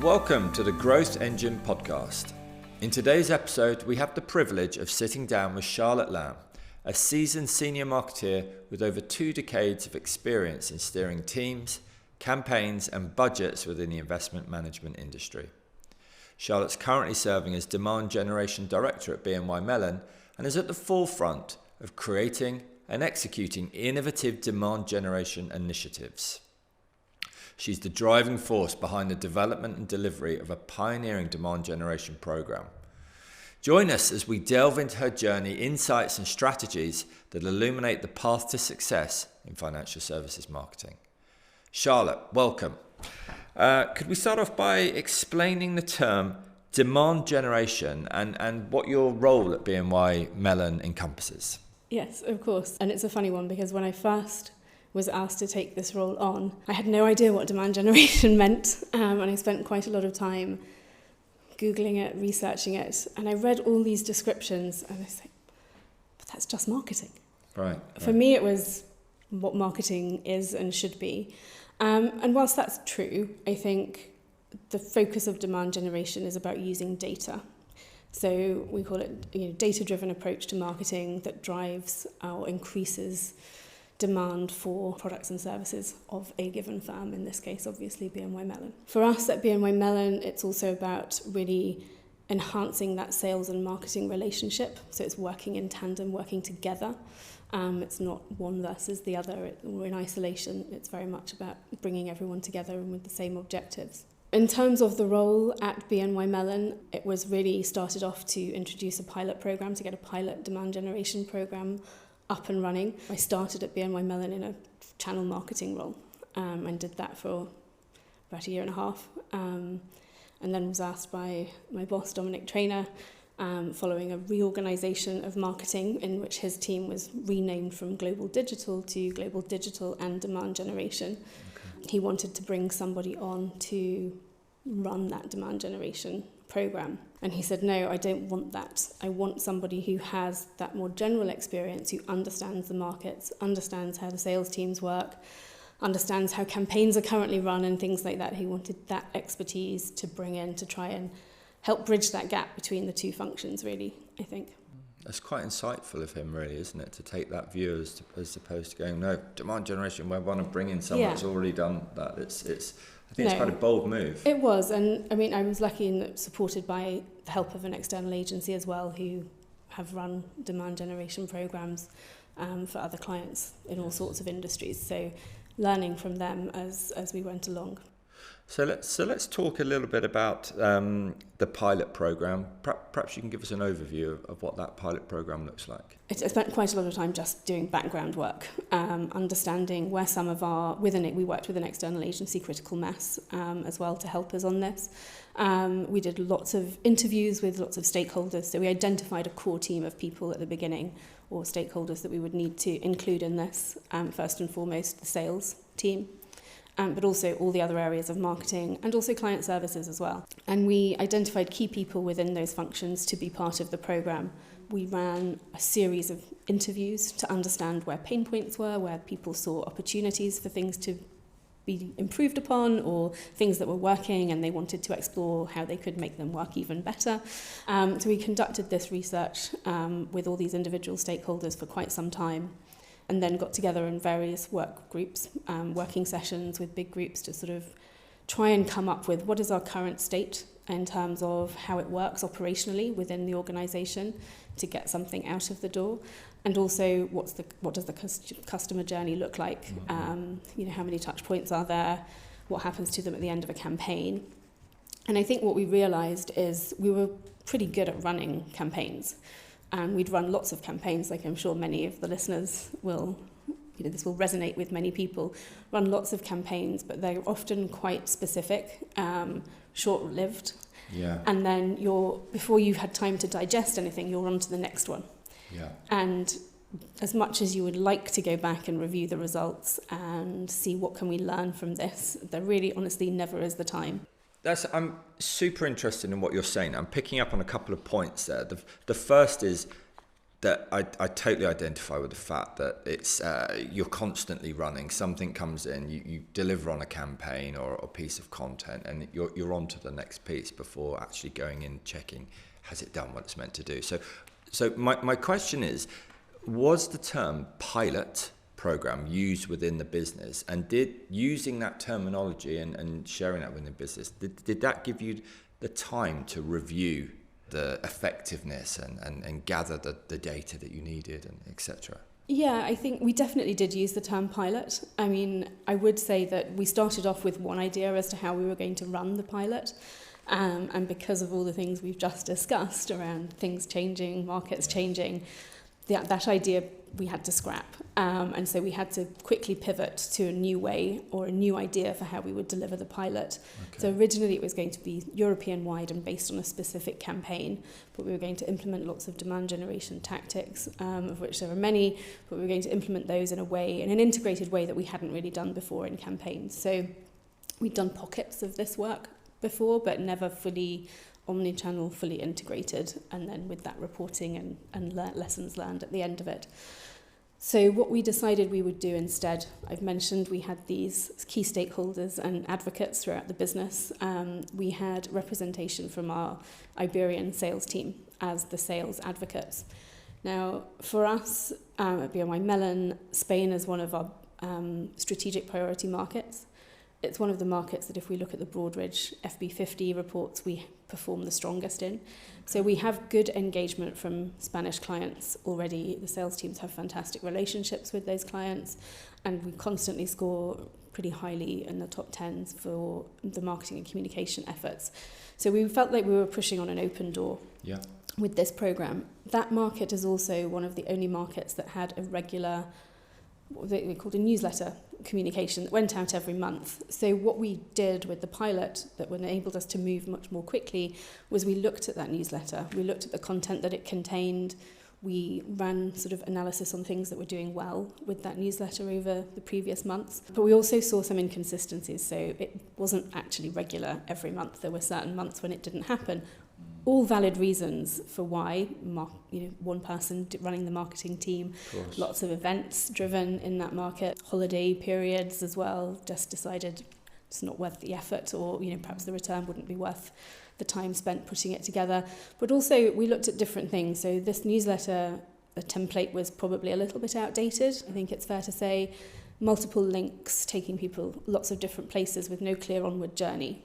Welcome to the Growth Engine podcast. In today's episode, we have the privilege of sitting down with Charlotte Lamb, a seasoned senior marketeer with over 2 decades of experience in steering teams, campaigns and budgets within the investment management industry. Charlotte's currently serving as Demand Generation Director at BNY Mellon and is at the forefront of creating and executing innovative demand generation initiatives. She's the driving force behind the development and delivery of a pioneering demand generation program. Join us as we delve into her journey, insights and strategies that illuminate the path to success in financial services marketing. Charlotte, welcome. Could we start off by explaining the term demand generation and what your role at BNY Mellon encompasses? Yes, of course. And it's a funny one because when I first was asked to take this role on, I had no idea what demand generation meant, and I spent quite a lot of time Googling it, researching it, and I read all these descriptions and I was like, but that's just marketing. Right. For me, it was what marketing is and should be. And whilst that's true, I think the focus of demand generation is about using data. So we call it data-driven approach to marketing that drives or increases demand for products and services of a given firm, in this case, obviously, BNY Mellon. For us at BNY Mellon, it's also about really enhancing that sales and marketing relationship. So it's working in tandem, working together. It's not one versus the other or in isolation. It's very much about bringing everyone together and with the same objectives. In terms of the role at BNY Mellon, it was really started off to introduce a pilot program, to get a pilot demand generation program up and running. I started at BNY Mellon in a channel marketing role and did that for about a year and a half. And then was asked by my boss, Dominic Traynor, following a reorganisation of marketing in which his team was renamed from Global Digital to Global Digital and Demand Generation. Okay. He wanted to bring somebody on to run that demand generation program. And he said, no, I don't want that. I want somebody who has that more general experience, who understands the markets, understands how the sales teams work, understands how campaigns are currently run and things like that. He wanted that expertise to bring in to try and help bridge that gap between the two functions, really, I think. That's quite insightful of him, really, isn't it? To take that view as opposed to going, no, demand generation, we want to bring in someone that's already done that. I think it's quite a bold move. It was, and I mean, I was lucky in that supported by the help of an external agency as well, who have run demand generation programs for other clients in all sorts of industries. So learning from them as we went along. So let's talk a little bit about the pilot program. Perhaps you can give us an overview of what that pilot program looks like. I spent quite a lot of time just doing background work, understanding where some of we worked with an external agency, Critical Mass, as well to help us on this. We did lots of interviews with lots of stakeholders. So we identified a core team of people at the beginning, or stakeholders that we would need to include in this. First and foremost, the sales team. But also all the other areas of marketing and also client services as well. And we identified key people within those functions to be part of the program. We ran a series of interviews to understand where pain points were, where people saw opportunities for things to be improved upon or things that were working and they wanted to explore how they could make them work even better. So we conducted this research with all these individual stakeholders for quite some time, and then got together in various work groups, working sessions with big groups to sort of try and come up with what is our current state in terms of how it works operationally within the organisation to get something out of the door, and also what does the customer journey look like? How many touch points are there? What happens to them at the end of a campaign? And I think what we realised is we were pretty good at running campaigns. And we'd run lots of campaigns, like I'm sure many of the listeners will, this will resonate with many people, run lots of campaigns, but they're often quite specific, short-lived. Yeah. And then before you've had time to digest anything, you're on to the next one. Yeah. And as much as you would like to go back and review the results and see what can we learn from this, there really honestly never is the time. I'm super interested in what you're saying. I'm picking up on a couple of points there. The first is that I totally identify with the fact that it's you're constantly running. Something comes in, you deliver on a campaign or a piece of content, and you're on to the next piece before actually going in, checking, has it done what it's meant to do? So my question is, was the term pilot program used within the business, and did using that terminology and sharing that within the business, did that give you the time to review the effectiveness and gather the data that you needed, and etc.? Yeah, I think we definitely did use the term pilot. I mean, I would say that we started off with one idea as to how we were going to run the pilot. And because of all the things we've just discussed around things changing, markets changing, that idea we had to scrap. And so we had to quickly pivot to a new way or a new idea for how we would deliver the pilot. Okay. So originally it was going to be European-wide and based on a specific campaign, but we were going to implement lots of demand generation tactics, of which there are many, but we were going to implement those in an integrated way that we hadn't really done before in campaigns. So we'd done pockets of this work before, but never fully omni-channel, fully integrated, and then with that reporting and lessons learned at the end of it. So what we decided we would do instead, I've mentioned we had these key stakeholders and advocates throughout the business. We had representation from our Iberian sales team as the sales advocates. Now, for us at BNY Mellon, Spain is one of our strategic priority markets. It's one of the markets that if we look at the Broadridge FB50 reports, we perform the strongest in. So we have good engagement from Spanish clients already. The sales teams have fantastic relationships with those clients, and we constantly score pretty highly in the top 10s for the marketing and communication efforts. So we felt like we were pushing on an open door with this program. That market is also one of the only markets that had a regular, what we called a newsletter communication that went out every month. So what we did with the pilot that enabled us to move much more quickly was we looked at that newsletter. We looked at the content that it contained. We ran sort of analysis on things that were doing well with that newsletter over the previous months. But we also saw some inconsistencies. So it wasn't actually regular every month. There were certain months when it didn't happen. All valid reasons for why, one person running the marketing team, lots of events driven in that market, holiday periods as well, just decided it's not worth the effort, or perhaps the return wouldn't be worth the time spent putting it together. But also we looked at different things. So this newsletter, the template was probably a little bit outdated. I think it's fair to say multiple links taking people lots of different places with no clear onward journey.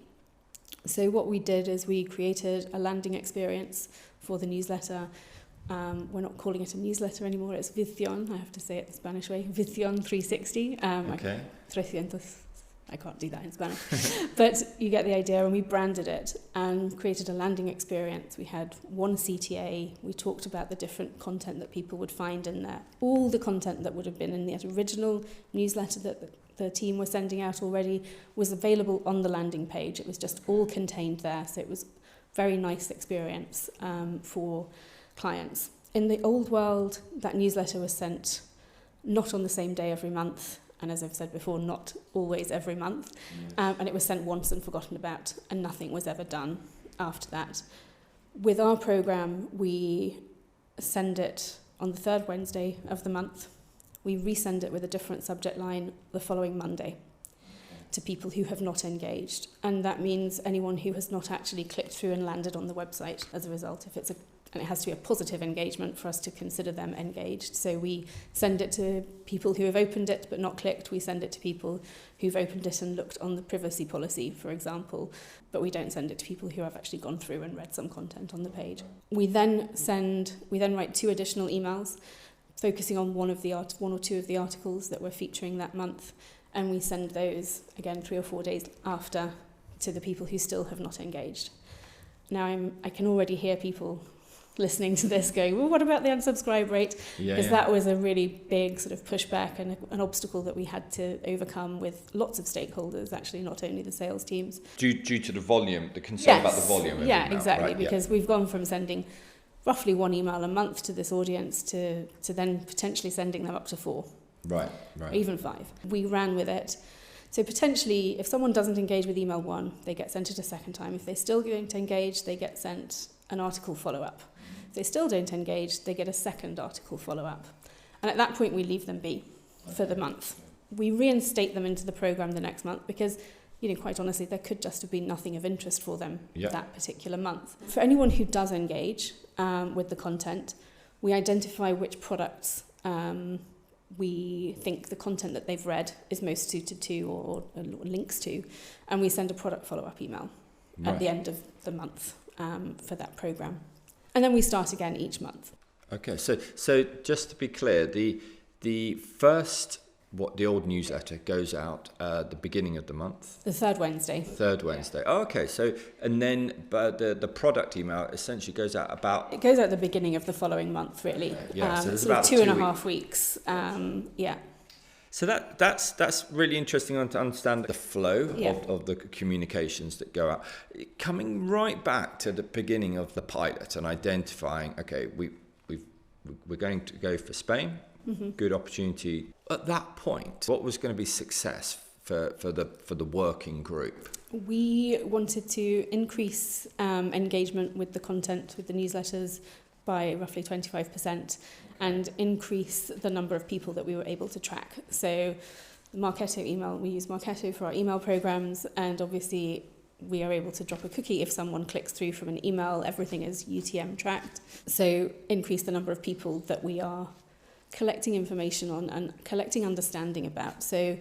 So what we did is we created a landing experience for the newsletter. We're not calling it a newsletter anymore, it's Visión, I have to say it the Spanish way, Visión 360. Okay. 300, I can't do that in Spanish. But you get the idea, and we branded it and created a landing experience. We had one CTA, we talked about the different content that people would find in there. All the content that would have been in the original newsletter that the team were sending out already was available on the landing page. It was just all contained there. So it was a very nice experience for clients. In the old world, that newsletter was sent not on the same day every month. And as I've said before, not always every month. And it was sent once and forgotten about, and nothing was ever done after that. With our program, we send it on the third Wednesday of the month. We resend it with a different subject line the following Monday to people who have not engaged. And that means anyone who has not actually clicked through and landed on the website as a result. And it has to be a positive engagement for us to consider them engaged. So we send it to people who have opened it but not clicked. We send it to people who've opened it and looked on the privacy policy, for example. But we don't send it to people who have actually gone through and read some content on the page. We then write 2 additional emails focusing on one or two of the articles that we're featuring that month, and we send those, again, 3 or 4 days after, to the people who still have not engaged. Now, I can already hear people listening to this going, well, what about the unsubscribe rate? Because that was a really big sort of pushback and an obstacle that we had to overcome with lots of stakeholders, actually, not only the sales teams. Due to the volume, the concern about the volume. Yeah, exactly, because we've gone from sending roughly 1 email a month to this audience to then potentially sending them up to 4. Right. Or even 5. We ran with it. So potentially, if someone doesn't engage with email 1, they get sent it a second time. If they're still going to engage, they get sent an article follow-up. If they still don't engage, they get a second article follow-up. And at that point, we leave them be for the month. We reinstate them into the program the next month because, quite honestly, there could just have been nothing of interest for them that particular month. For anyone who does engage with the content, we identify which products we think the content that they've read is most suited to or links to, and we send a product follow-up email at the end of the month for that program. And then we start again each month. Okay, so just to be clear, the first, the old newsletter goes out the beginning of the month. The third Wednesday. Yeah. Oh, okay. So, and then the product email essentially goes out about... It goes out at the beginning of the following month, really. So there's about 2.5 weeks. Yeah. So that's really interesting to understand the flow of the communications that go out. Coming right back to the beginning of the pilot and identifying, okay, we're going to go for Spain. Mm-hmm. Good opportunity. At that point, what was going to be success for the working group? We wanted to increase engagement with the content, with the newsletters, by roughly 25%, and increase the number of people that we were able to track. So the Marketo email, we use Marketo for our email programs, and obviously we are able to drop a cookie if someone clicks through from an email. Everything is UTM tracked. So increase the number of people that we are collecting information on and collecting understanding about. So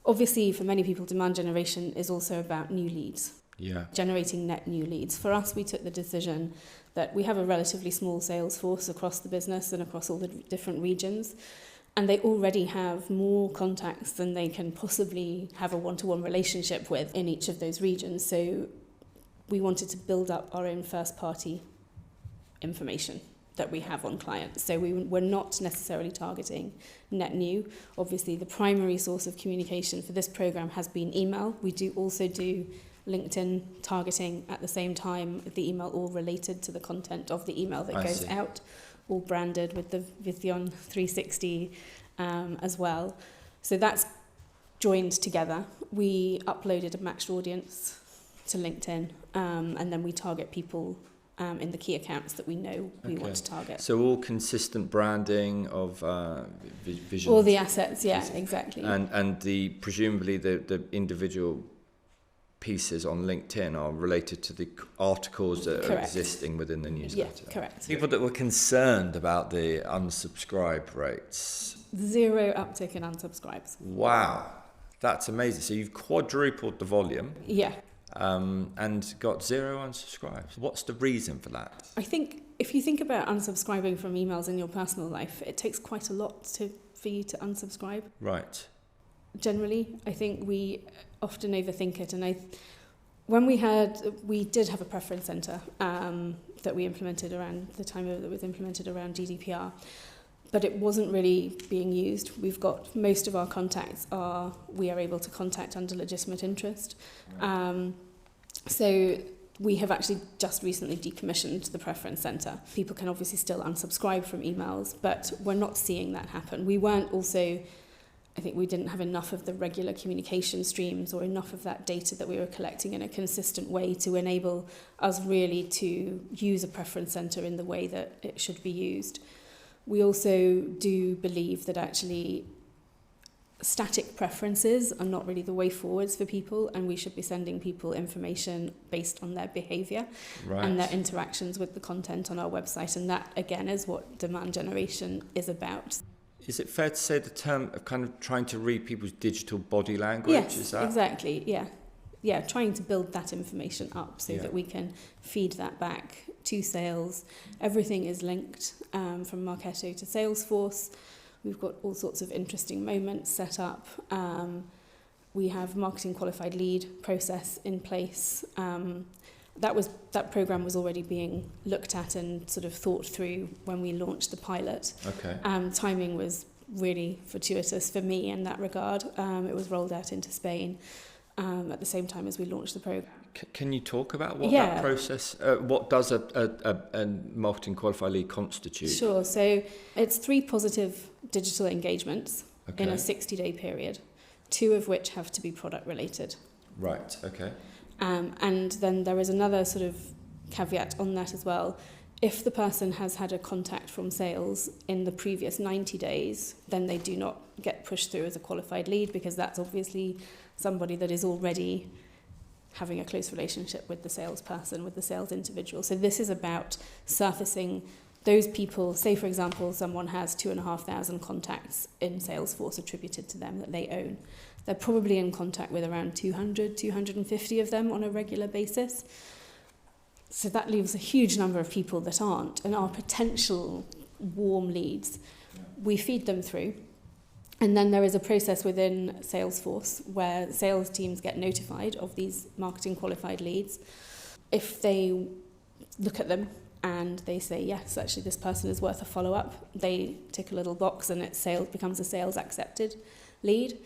obviously for many people, demand generation is also about new leads. Yeah. Generating net new leads. For us, we took the decision that we have a relatively small sales force across the business and across all the different regions, and they already have more contacts than they can possibly have a one-to-one relationship with in each of those regions. So we wanted to build up our own first-party information that we have on clients. So we're not necessarily targeting net new. Obviously, the primary source of communication for this program has been email. We do also do LinkedIn targeting at the same time, the email all related to the content of the email that goes out, all branded with the Vision 360 as well. So that's joined together. We uploaded a matched audience to LinkedIn, and then we target people in the key accounts that we know we want to target. So all consistent branding of vision. All the assets, exactly. And presumably the individual pieces on LinkedIn are related to the articles that are existing within the newsletter. Yeah, correct. People that were concerned about the unsubscribe rates. 0 uptick in unsubscribes. Wow, that's amazing. So you've quadrupled the volume. Yeah. And got 0 unsubscribes. What's the reason for that? I think if you think about unsubscribing from emails in your personal life, it takes quite a lot for you to unsubscribe. Right. Generally, I think we often overthink it, and we did have a preference center that we implemented around the time that was implemented around GDPR, but it wasn't really being used. We've got most of our contacts we are able to contact under legitimate interest. So we have actually just recently decommissioned the preference center. People can obviously still unsubscribe from emails, but we're not seeing that happen. I think we didn't have enough of the regular communication streams or enough of that data that we were collecting in a consistent way to enable us really to use a preference center in the way that it should be used. We also do believe that actually static preferences are not really the way forwards for people, and we should be sending people information based on their behaviour and their interactions with the content on our website, and that again is what demand generation is about. Is it fair to say the term of kind of trying to read people's digital body language? Yes, is that? Exactly, yeah, trying to build that information up so that we can feed that back to sales. Everything is linked from Marketo to Salesforce. We've got all sorts of interesting moments set up. We have marketing qualified lead process in place. That program was already being looked at and sort of thought through when we launched the pilot. Okay. Timing was really fortuitous for me in that regard. It was rolled out into Spain at the same time as we launched the program. Can you talk about what that process, what does a marketing qualified lead constitute? Sure. So it's 3 positive digital engagements in a 60-day period, 2 of which have to be product related. Right. Okay. And then there is another sort of caveat on that as well. If the person has had a contact from sales in the previous 90 days, then they do not get pushed through as a qualified lead, because that's obviously somebody that is already having a close relationship with the salesperson, with the sales individual. So this is about surfacing those people. Say, for example, someone has 2,500 contacts in Salesforce attributed to them that they own. They're probably in contact with around 200, 250 of them on a regular basis. So that leaves a huge number of people that aren't and are potential warm leads. We feed them through. And then there is a process within Salesforce where sales teams get notified of these marketing qualified leads. If they look at them and they say, yes, actually this person is worth a follow-up, they tick a little box and it becomes a sales accepted lead.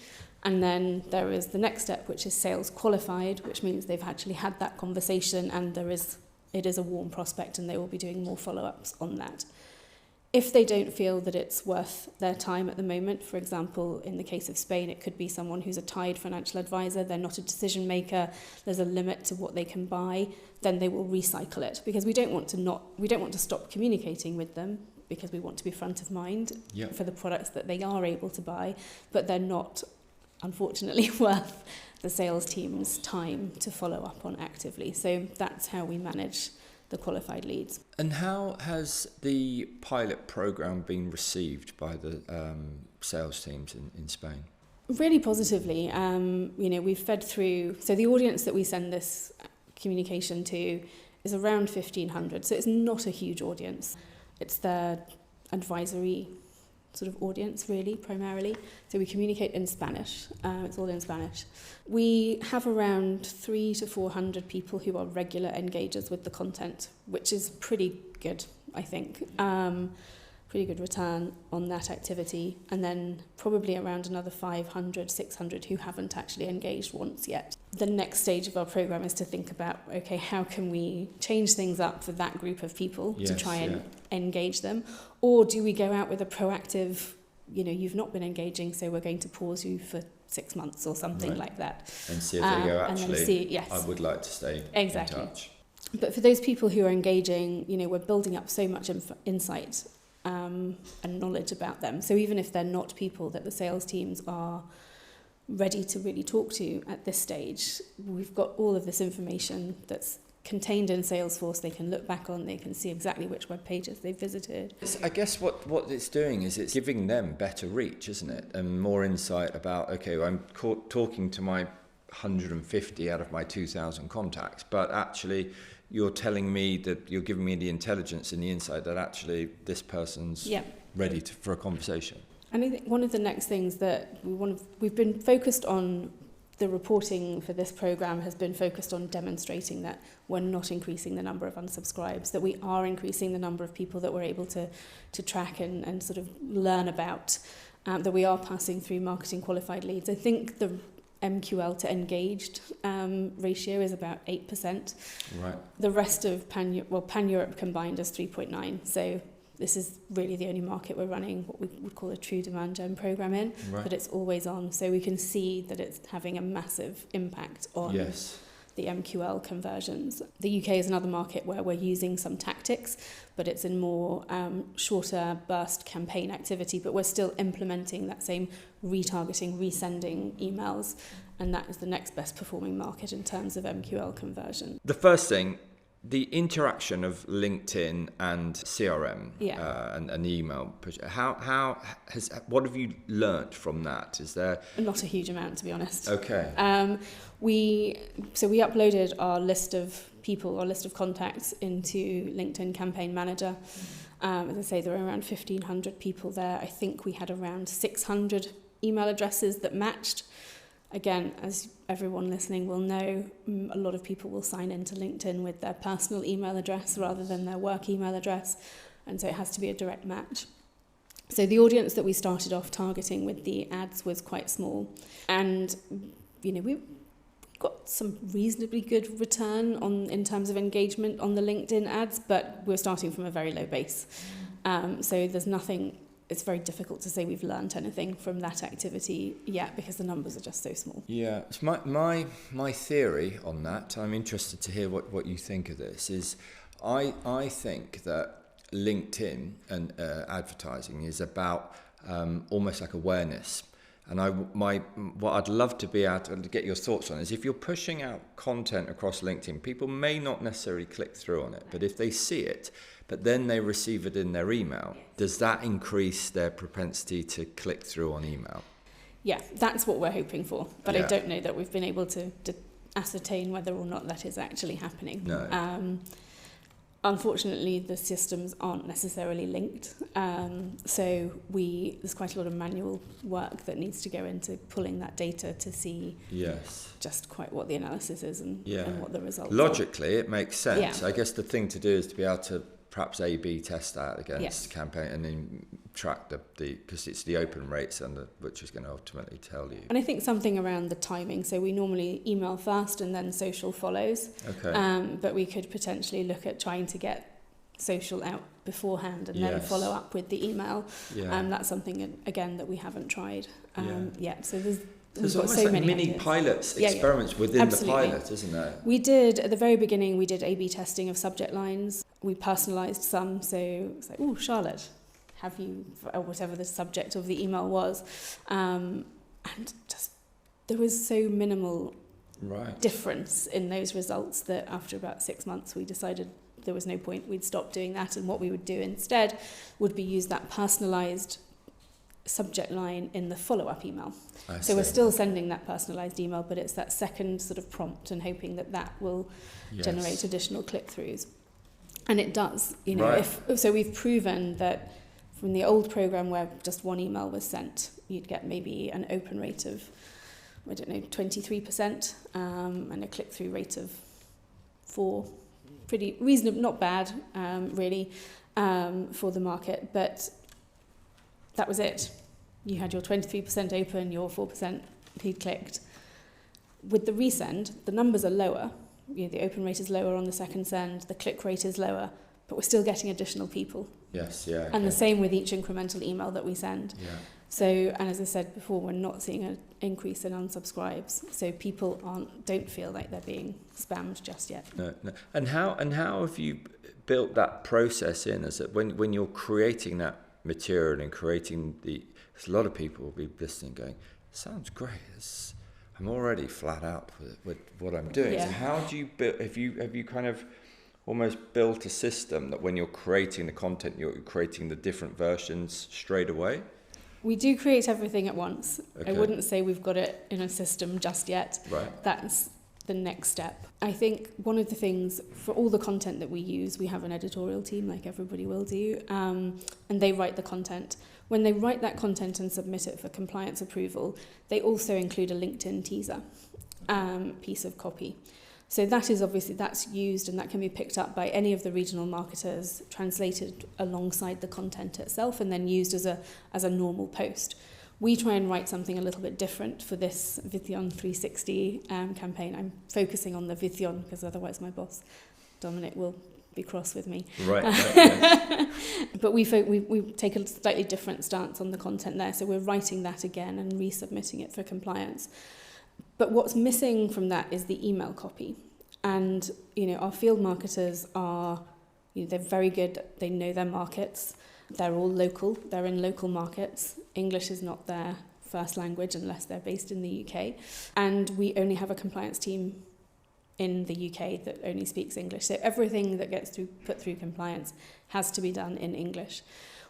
And then there is the next step, which is sales qualified, which means they've actually had that conversation and it is a warm prospect and they will be doing more follow-ups on that. If they don't feel that it's worth their time at the moment, for example, in the case of Spain, it could be someone who's a tied financial advisor, they're not a decision maker, there's a limit to what they can buy, then they will recycle it, because we don't want to stop communicating with them, because we want to be front of mind for the products that they are able to buy, but they're not, unfortunately, worth the sales team's time to follow up on actively. So that's how we manage the qualified leads. And how has the pilot program been received by the sales teams in Spain? Really positively. We've fed through, so the audience that we send this communication to is around 1,500, so it's not a huge audience. It's their advisory sort of audience, really, primarily. So we communicate in Spanish. It's all in Spanish. We have around 300 to 400 people who are regular engagers with the content, which is pretty good, I think. Pretty good return on that activity. And then probably around another 500, 600 who haven't actually engaged once yet. The next stage of our program is to think about, okay, how can we change things up for that group of people to try and engage them? Or do we go out with a proactive, you've not been engaging, so we're going to pause you for 6 months or something like that. And see if they go, actually, I would like to stay in touch. But for those people who are engaging, we're building up so much insight and knowledge about them. So even if they're not people that the sales teams are ready to really talk to at this stage, we've got all of this information that's contained in Salesforce. They can look back on, they can see exactly which web pages they've visited. I guess what it's doing is it's giving them better reach, isn't it? And more insight about, okay, well, I'm talking to my 150 out of my 2,000 contacts, but actually you're telling me that you're giving me the intelligence and the insight that actually this person's ready for a conversation. And I think one of the next things that we've been focused on, the reporting for this program has been focused on demonstrating that we're not increasing the number of unsubscribes, that we are increasing the number of people that we're able to track and sort of learn about, that we are passing through marketing qualified leads. I think the MQL to engaged ratio is about 8%. Right. The rest of Pan-Europe combined is 3.9. So this is really the only market we're running what we would call a true demand gen program in, but it's always on. So we can see that it's having a massive impact on the MQL conversions. The UK is another market where we're using some tactics, but it's in more shorter burst campaign activity, but we're still implementing that same retargeting, resending emails, and that is the next best performing market in terms of MQL conversion. The first thing, the interaction of LinkedIn and CRM and email push. What have you learnt from that? Is there not a huge amount, to be honest? Okay. We uploaded our list of people, our list of contacts into LinkedIn Campaign Manager. As I say, there are around 1,500 people there. I think we had around 600 email addresses that matched. Again, as everyone listening will know, a lot of people will sign into LinkedIn with their personal email address rather than their work email address, and so it has to be a direct match. So the audience that we started off targeting with the ads was quite small, and we got some reasonably good return in terms of engagement on the LinkedIn ads, but we're starting from a very low base. So there's nothing. It's very difficult to say we've learned anything from that activity yet because the numbers are just so small. Yeah, it's my theory on that, I'm interested to hear what you think of this, is I think that LinkedIn and advertising is about almost like awareness. And what I'd love to be able to get your thoughts on is, if you're pushing out content across LinkedIn, people may not necessarily click through on it, but if they see it, but then they receive it in their email, does that increase their propensity to click through on email? Yeah, that's what we're hoping for. But I don't know that we've been able to ascertain whether or not that is actually happening. No. Unfortunately, the systems aren't necessarily linked. So there's quite a lot of manual work that needs to go into pulling that data to see just quite what the analysis is and what the results are. Logically, it makes sense. Yeah. I guess the thing to do is to be able to perhaps A/B test that against campaign, and then track the because it's the open rates which is going to ultimately tell you. And I think something around the timing. So we normally email first and then social follows. Okay. But we could potentially look at trying to get social out beforehand and then follow up with the email. That's something again that we haven't tried yet. So there's almost so like many mini ideas. pilots, experiments within Absolutely. the pilot, isn't there? We did, at the very beginning, we did A/B testing of subject lines. We personalised some, so it's like, oh, Charlotte, have you, or whatever the subject of the email was. And just, there was so minimal difference in those results that after about 6 months, we decided there was no point, we'd stop doing that, and what we would do instead would be use that personalised subject line in the follow-up email. So we're still sending that personalised email, but it's that second sort of prompt and hoping that will generate additional click-throughs. And it does, you know. So we've proven that from the old program where just one email was sent, you'd get maybe an open rate of, 23%, and a click-through rate of 4%. Pretty reasonable, not bad, really, for the market, but that was it. You had your 23% open, your 4% who'd clicked. With the resend, the numbers are lower. You know, the open rate is lower on the second send, the click rate is lower, but we're still getting additional people. And the same with each incremental email that we send. So, and as I said before, we're not seeing an increase in unsubscribes. So people don't feel like they're being spammed just yet. No. And how have you built that process in? Is it when you're creating that material and creating because a lot of people will be listening going, sounds great, I'm already flat out with what I'm doing. So how do you build, have you kind of almost built a system that when you're creating the content, you're creating the different versions straight away? We do create everything at once. I wouldn't say we've got it in a system just yet. That's the next step. I think one of the things, for all the content that we use, we have an editorial team like everybody will do, and they write the content. When they write that content and submit it for compliance approval, they also include a LinkedIn teaser piece of copy. So that is obviously, that's used and that can be picked up by any of the regional marketers, translated alongside the content itself, and then used as a normal post. We try and write something a little bit different for this Vithion 360 campaign. I'm focusing on the Vithion because otherwise my boss, Dominic, will be cross with me. But we take a slightly different stance on the content there. So we're writing that again and resubmitting it for compliance. But what's missing from that is the email copy. And, you know, our field marketers are, you know, they're very good. They know their markets. They're all local. They're in local markets. English is not their first language unless they're based in the UK. And we only have a compliance team in the UK that only speaks English. So everything that gets put through compliance has to be done in English.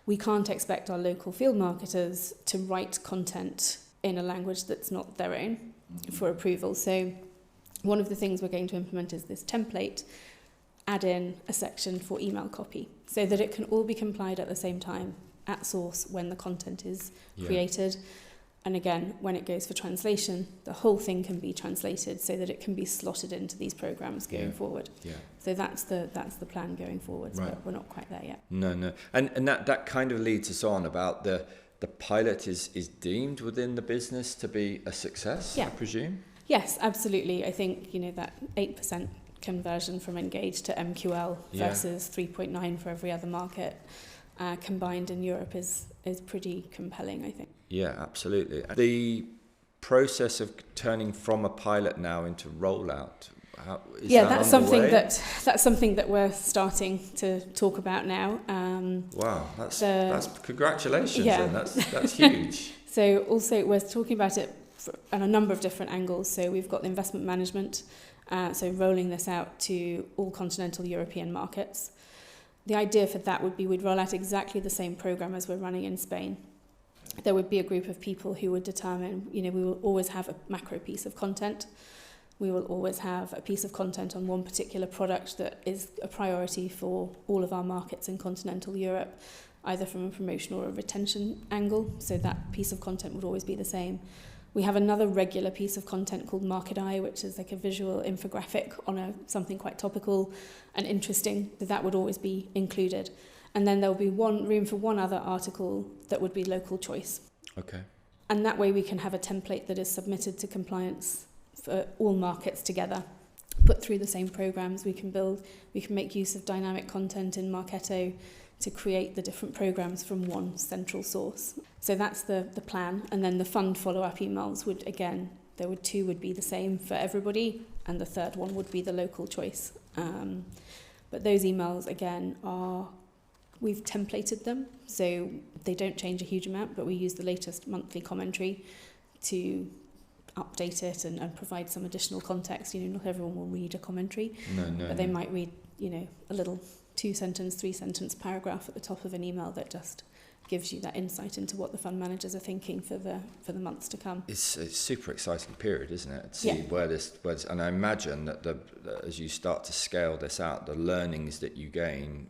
We can't expect our local field marketers to write content in a language that's not their own for approval. So one of the things we're going to implement is this template, add in a section for email copy so that it can all be complied at the same time at source when the content is created. And again, when it goes for translation, the whole thing can be translated so that it can be slotted into these programs going forward. So that's the plan going forward, but we're not quite there yet. No. And that kind of leads us on about the pilot is deemed within the business to be a success, I presume? Yes, absolutely. I think, you know, that 8% conversion from Engage to MQL versus 3.9 for every other market combined in Europe is pretty compelling, I think. Yeah, absolutely. The process of turning from a pilot now into rollout, That's something that we're starting to talk about now. Wow, that's congratulations. Yeah. Then. That's huge. So also we're talking about it on a number of different angles. So we've got the investment management, so rolling this out to all continental European markets. The idea for that would be we'd roll out exactly the same program as we're running in Spain. There would be a group of people who would determine, we will always have a macro piece of content. We will always have a piece of content on one particular product that is a priority for all of our markets in continental Europe, either from a promotional or a retention angle. So that piece of content would always be the same. We have another regular piece of content called Marketing ROI, which is like a visual infographic on something quite topical and interesting. That would always be included. And then there'll be room for one other article that would be local choice. Okay. And that way we can have a template that is submitted to compliance for all markets together, put through the same programs. We can make use of dynamic content in Marketo to create the different programs from one central source. So that's the plan. And then the fund follow-up emails two would be the same for everybody, and the third one would be the local choice. But those emails, again, we've templated them, so they don't change a huge amount, but we use the latest monthly commentary to update it and provide some additional context. Not everyone will read a commentary, but they might read, a little 2-sentence, 3-sentence paragraph at the top of an email that just gives you that insight into what the fund managers are thinking for the months to come. It's a super exciting period, isn't it? To see where this, and I imagine that as you start to scale this out, the learnings that you gain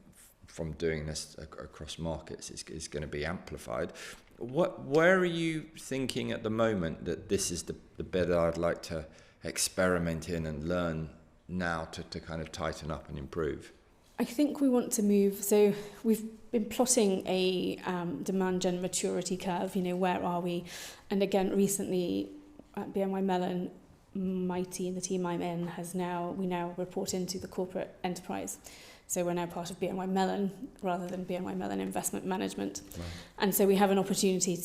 from doing this across markets is going to be amplified. Where are you thinking at the moment that this is the bit I'd like to experiment in and learn now to kind of tighten up and improve? I think we want to move. So we've been plotting a demand gen maturity curve. Where are we? And again, recently at BNY Mellon, my team, the team I'm in, we now report into the corporate enterprise. So we're now part of BNY Mellon rather than BNY Mellon Investment Management. Right. And so we have an opportunity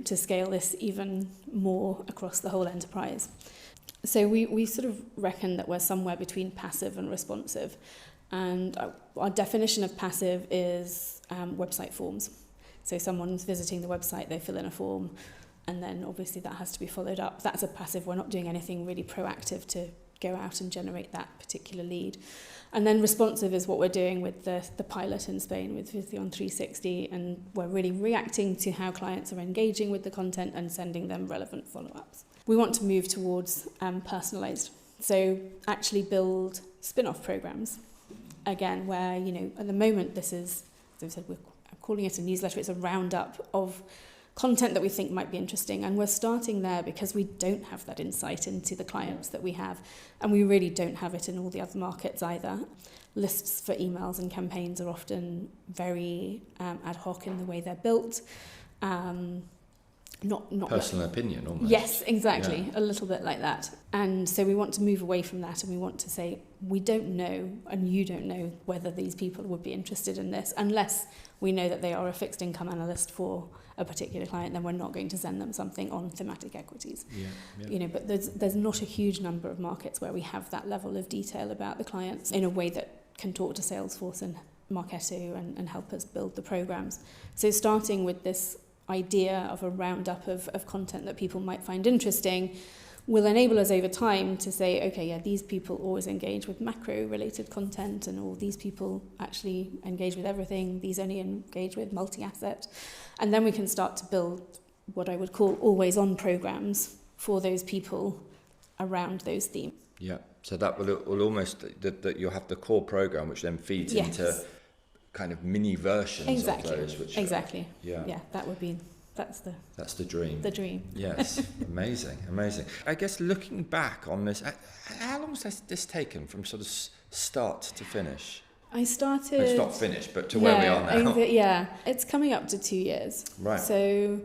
to scale this even more across the whole enterprise. So we sort of reckon that we're somewhere between passive and responsive. And our definition of passive is website forms. So someone's visiting the website, they fill in a form, and then obviously that has to be followed up. That's a passive. We're not doing anything really proactive to go out and generate that particular lead. And then responsive is what we're doing with the pilot in Spain with Vision 360, and we're really reacting to how clients are engaging with the content and sending them relevant follow-ups. We want to move towards personalised. So actually build spin-off programs. Again, where, at the moment this is, as I said, I'm calling it a newsletter, it's a roundup of content that we think might be interesting, and we're starting there because we don't have that insight into the clients that we have, and we really don't have it in all the other markets either. Lists for emails and campaigns are often very ad hoc in the way they're built. Not personal opinion almost. Yes, exactly. Yeah. A little bit like that. And so we want to move away from that, and we want to say, we don't know, and you don't know whether these people would be interested in this, unless we know that they are a fixed income analyst for a particular client. Then we're not going to send them something on thematic equities. Yeah. But there's not a huge number of markets where we have that level of detail about the clients in a way that can talk to Salesforce and Marketo and help us build the programs. So starting with this idea of a roundup of content that people might find interesting will enable us over time to say, okay, these people always engage with macro-related content, and all these people actually engage with everything. These only engage with multi-asset. And then we can start to build what I would call always-on programs for those people around those themes. Yeah, so that will almost, that you'll have the core program, which then feeds into kind of mini versions of those. Exactly. That's the dream. The dream. Yes, amazing. I guess looking back on this, how long has this taken from sort of start to finish? I started... It's not finished, but to where we are now. It's coming up to 2 years. Right. So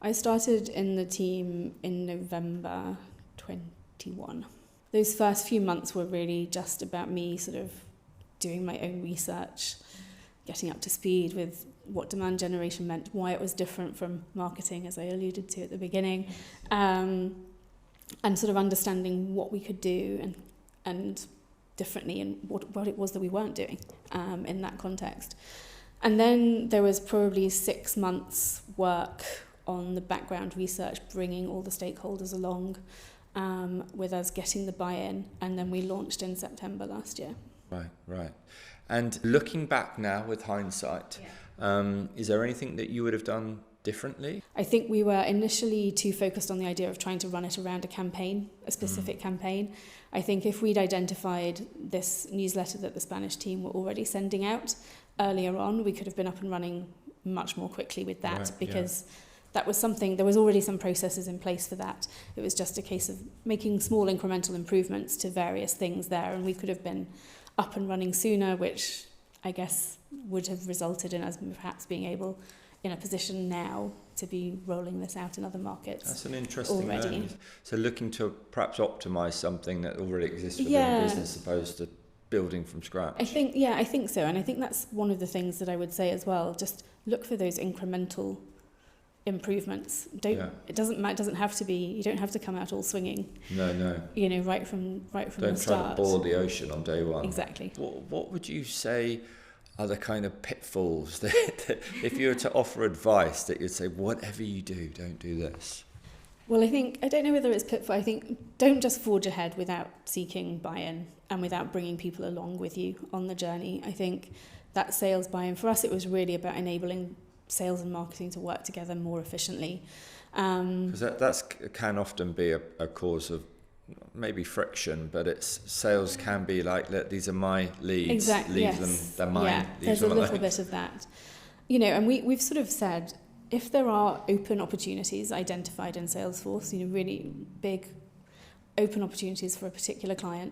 I started in the team in November 21. Those first few months were really just about me sort of doing my own research, getting up to speed with what demand generation meant, why it was different from marketing, as I alluded to at the beginning, and sort of understanding what we could do and differently and what it was that we weren't doing in that context. And then there was probably 6 months work on the background research, bringing all the stakeholders along with us, getting the buy-in, and then we launched in September last year. Right. And looking back now with hindsight, is there anything that you would have done differently? I think we were initially too focused on the idea of trying to run it around a campaign, a specific campaign. I think if we'd identified this newsletter that the Spanish team were already sending out earlier on, we could have been up and running much more quickly with that, because that was something, there was already some processes in place for that. It was just a case of making small incremental improvements to various things there, and we could have been up and running sooner, which I guess would have resulted in us perhaps being able, in a position now, to be rolling this out in other markets. That's an interesting already. learning. So looking to perhaps optimise something that already exists within a business, opposed to building from scratch. I think so, and I think that's one of the things that I would say as well. Just look for those incremental improvements. It doesn't have to be, you don't have to come out all swinging. No. You know, right from the start. Don't try to boil the ocean on day one. Exactly. What would you say are the kind of pitfalls that if you were to offer advice that you'd say, whatever you do, don't do this? Well, I don't know whether it's pitfall. I think don't just forge ahead without seeking buy-in and without bringing people along with you on the journey. I think that sales buy-in, for us, it was really about enabling sales and marketing to work together more efficiently. Because that can often be a cause of maybe friction, but sales can be like, these are my leads, exactly, leave them, they're mine. Yeah, there's a little bit of that. You know, and we've sort of said, if there are open opportunities identified in Salesforce, you know, really big open opportunities for a particular client,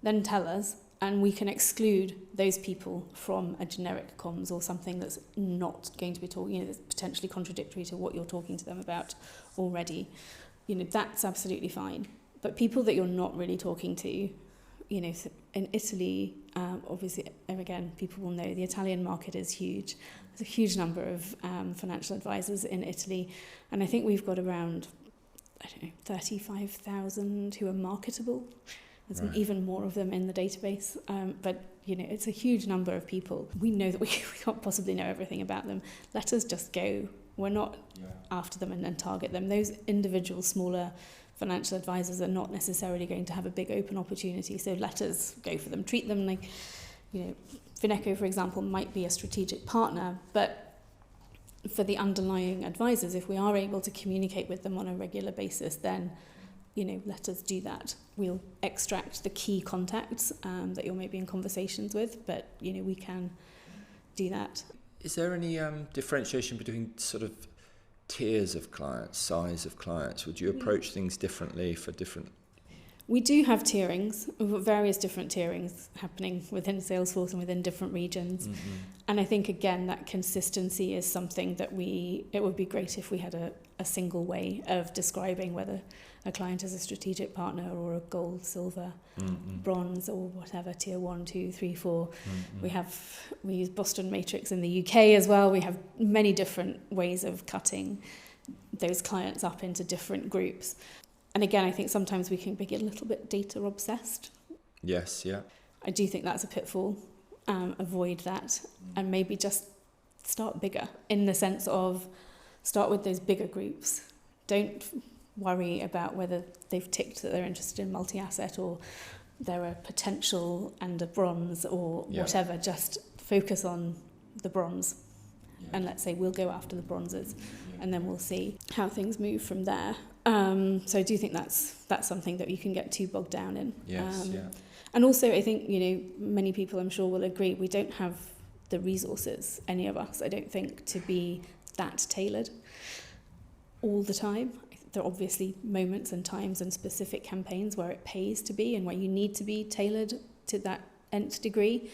then tell us, and we can exclude those people from a generic comms or something that's not going to be talking, you know, that's potentially contradictory to what you're talking to them about already. You know, that's absolutely fine. But people that you're not really talking to, you know, in Italy, obviously, again, people will know the Italian market is huge. There's a huge number of financial advisors in Italy, and I think we've got around, 35,000 who are marketable. There's even more of them in the database, but you know, it's a huge number of people. We know that we can't possibly know everything about them. Let us just go. We're not after them and target them. Those individual smaller financial advisors are not necessarily going to have a big open opportunity, so let us go for them. Treat them like, you know, Fineco, for example, might be a strategic partner, but for the underlying advisors, if we are able to communicate with them on a regular basis, then, you know, let us do that. We'll extract the key contacts that you're maybe in conversations with, but, you know, we can do that. Is there any differentiation between sort of tiers of clients, size of clients? Would you approach things differently for different? We do have tierings, various different tierings happening within Salesforce and within different regions. Mm-hmm. And I think, again, that consistency is something that it would be great if we had a single way of describing whether a client is a strategic partner or a gold, silver, bronze, or whatever, tier 1, 2, 3, 4. We use Boston Matrix in the UK as well. We have many different ways of cutting those clients up into different groups. And again, I think sometimes we can be a little bit data obsessed. Yes, yeah. I do think that's a pitfall. Avoid that and maybe just start bigger, in the sense of start with those bigger groups. Don't worry about whether they've ticked that they're interested in multi-asset or they're a potential and a bronze or whatever. Just focus on the bronze. And let's say we'll go after the bronzes and then we'll see how things move from there. So I do think that's something that you can get too bogged down in. And also I think, you know, many people I'm sure will agree, we don't have the resources, any of us, I don't think, to be that tailored all the time. There are obviously moments and times and specific campaigns where it pays to be and where you need to be tailored to that nth degree,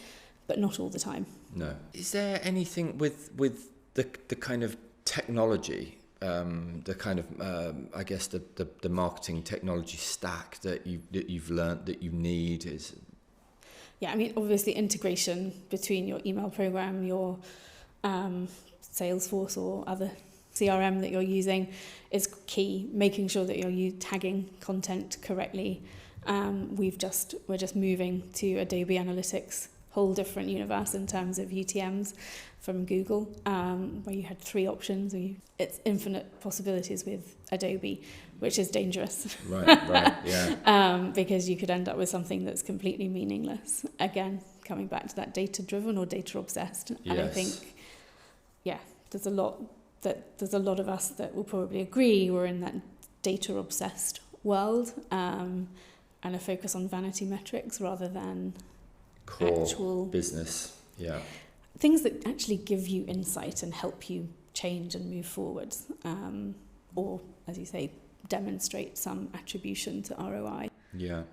but not all the time. No. Is there anything with the kind of technology, the kind of I guess the marketing technology stack that you've learnt that you need is? Yeah, I mean, obviously integration between your email program, your Salesforce or other CRM that you're using is key. Making sure that you're tagging content correctly, We're just moving to Adobe Analytics, whole different universe in terms of UTMs from Google, where you had 3 options. It's infinite possibilities with Adobe, which is dangerous. Right, yeah. Because you could end up with something that's completely meaningless. Again, coming back to that data-driven or data-obsessed. Yes. And I think, there's a lot of us that will probably agree we're in that data-obsessed world, and a focus on vanity metrics rather than core actual business. Yeah. Things that actually give you insight and help you change and move forwards, or, as you say, demonstrate some attribution to ROI. Yeah.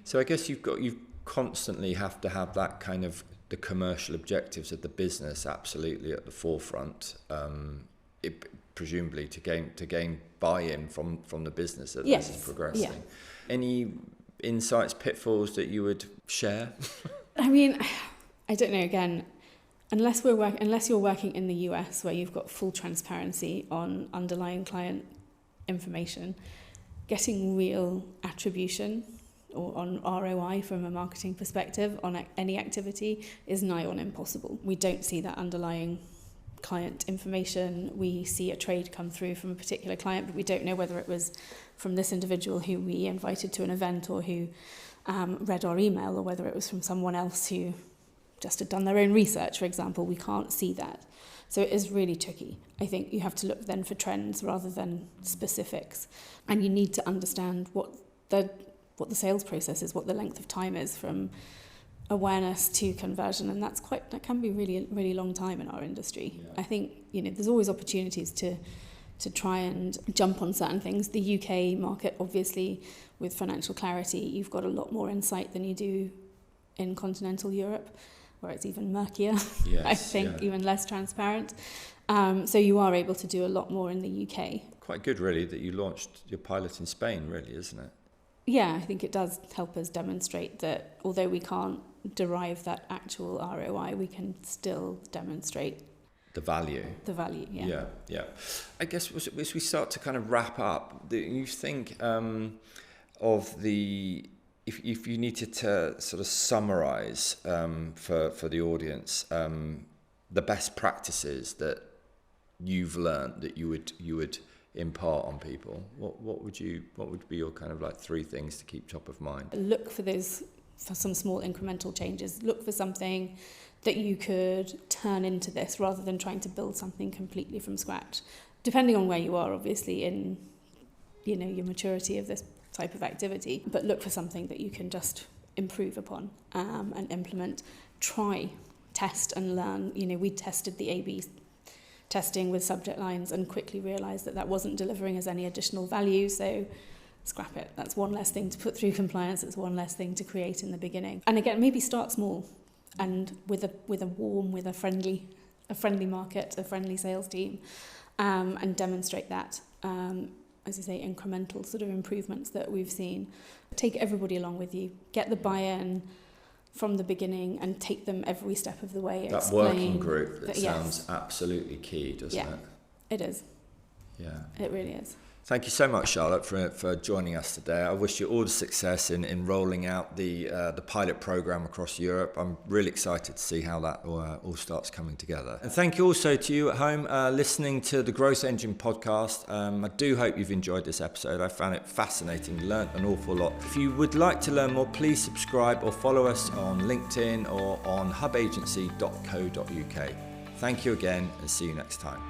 So I guess you constantly have to have that kind of the commercial objectives of the business absolutely at the forefront, presumably to gain buy-in from the business as this is progressing. Yeah. Any insights, pitfalls that you would share? I mean, I don't know. Again, unless you're working in the US where you've got full transparency on underlying client information, getting real attribution or on ROI from a marketing perspective on any activity is nigh on impossible. We don't see that underlying client information. We see a trade come through from a particular client, but we don't know whether it was from this individual who we invited to an event or who read our email, or whether it was from someone else who just had done their own research, for example. We can't see that. So it is really tricky. I think you have to look then for trends rather than specifics. And you need to understand what the sales process is, what the length of time is from awareness to conversion, and that can be really, really long time in our industry. Yeah. I think there's always opportunities to try and jump on certain things. The UK market, obviously, with financial clarity, you've got a lot more insight than you do in continental Europe, where it's even murkier. Yes, I think, even less transparent. So you are able to do a lot more in the UK. Quite good, really, that you launched your pilot in Spain, really, isn't it? Yeah, I think it does help us demonstrate that although we can't derive that actual ROI, we can still demonstrate the value. Yeah. I guess as we start to kind of wrap up, you think of the, if you needed to sort of summarize for the audience the best practices that you've learned that you would impart on people, what would be your kind of like 3 things to keep top of mind? Look for some small incremental changes. Look for something that you could turn into this rather than trying to build something completely from scratch. Depending on where you are, obviously, in your maturity of this type of activity, but look for something that you can just improve upon and implement. Try, test and learn. We tested the A/B testing with subject lines and quickly realised that wasn't delivering us any additional value, so scrap it. That's one less thing to put through compliance. It's one less thing to create in the beginning. And again, maybe start small and with a friendly market, a friendly sales team, and demonstrate that. As I say, incremental sort of improvements that we've seen. Take everybody along with you. Get the buy-in from the beginning and take them every step of the way. That working group, that sounds absolutely key, doesn't it? It is. Yeah. It really is. Thank you so much, Charlotte, for joining us today. I wish you all the success in rolling out the pilot program across Europe. I'm really excited to see how that all starts coming together. And thank you also to you at home listening to the Growth Engine podcast. I do hope you've enjoyed this episode. I found it fascinating, learnt an awful lot. If you would like to learn more, please subscribe or follow us on LinkedIn or on hubagency.co.uk. Thank you again and see you next time.